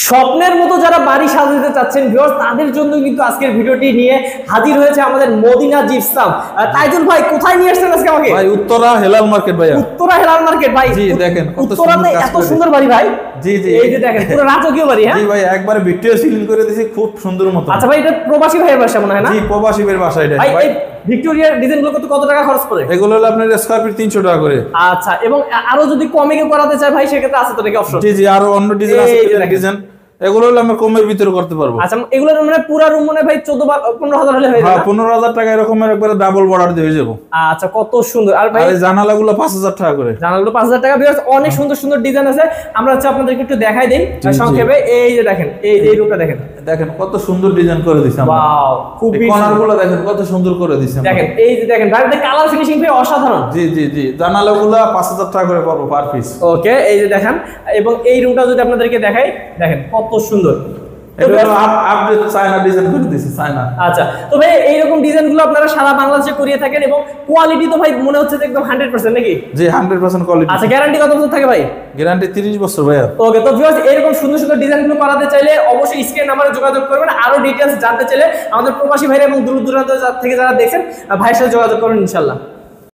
স্বপ্নের মতো যারা বাড়ি সাজাতে চাচ্ছেন ভিউয়ার্স, তাদের জন্য কিন্তু আজকের ভিডিওটি নিয়ে হাজির হয়েছে আমাদের মদিনা জিপসাম। তাইজুল ভাই, কোথায় নিয়ে আসছেন আজকে আমাকে? ভাই উত্তরা হেলাল মার্কেট ভাই। উত্তরা হেলাল মার্কেট ভাই। জি দেখেন উত্তরাতে এত সুন্দর বাড়ি ভাই। জি জি এই যে দেখেন পুরো রাজকীয় বাড়ি। হ্যাঁ জি ভাই, একবারে ভিডিও সিলিং করে দিয়েছি খুব সুন্দর মতো। আচ্ছা ভাই, এটা প্রবাসী ভাইয়ের বাসা মনে হয় না? জি প্রবাসী ভাইয়ের বাসা এটা ভাই। ভাই এই ভিক্টোরিয়ার ডিজাইনগুলো কত টাকা খরচ পড়ে? এগুলো হলো আপনার স্কয়ার ফিট 300 টাকা করে। আচ্ছা, এবং আরো যদি কমে কেউ করাতে চায় ভাই, সেক্ষেত্রে আছে তো নাকি অপশন? জি জি, আরো অন্য ডিজাইন আছে, ডিজাইন এগুলো হলো আমরা কমের ভিতরে করতে পারবো। আচ্ছা, এগুলো মানে পুরো রুম মানে ভাই 14-15,000 হলে হয়ে যাবে? হ্যাঁ 15,000 টাকা এরকম একবারে ডাবল বর্ডার দিয়ে হয়ে যাবে। আচ্ছা, কত সুন্দর। আর ভাই জানালাগুলো 5,000 টাকা করে। জানালাগুলো 5,000 টাকা। ভিউয়ার্স অনেক সুন্দর সুন্দর ডিজাইন আছে, আমরা হচ্ছে আপনাদেরকে একটু দেখাই দেই সংক্ষেপে। এই যে দেখেন, এই রুমটা দেখেন, দেখেন কত সুন্দর ডিজাইন করে দিছি আমরা। ওয়াও, খুব কর্নারগুলো দেখেন কত সুন্দর করে দিছি আমরা। দেখেন এই যে দেখেন ভাই, কালার ফিনিশিং ভাই অসাধারণ। জি জি জি, জানালাগুলো 5,000 টাকা করে পড়বে পার পিস। ওকে, এই যে দেখেন, এবং এই রুমটা যদি আপনাদেরকে দেখাই, দেখেন কত সুন্দর। আপডেট চায়না ডিজাইন করে দিয়েছি, চায়না। আচ্ছা, তো ভাই এইরকম ডিজাইনগুলো আপনারা সারা বাংলাদেশে করিয়ে থাকেন, এবং কোয়ালিটি তো ভাই মনে হচ্ছে যে একদম 100% নাকি? জি 100% কোয়ালিটি। আচ্ছা, গ্যারান্টি কত বছর থাকে ভাই? গ্যারান্টি 30 বছর ভাইয়া। ওকে, তো ভিউয়ার্স এরকম সুন্দর সুন্দর ডিজাইনগুলো করাতে চাইলে অবশ্যই স্ক্রিন নাম্বারে যোগাযোগ করবেন। আরো ডিটেইলস জানতে চাইলে আমাদের প্রবাসী ভাইরা এবং দূর দূরান্ত থেকে যারা দেখছেন ভাইয়ের সাথে যোগাযোগ করবেন ইনশাআল্লাহ।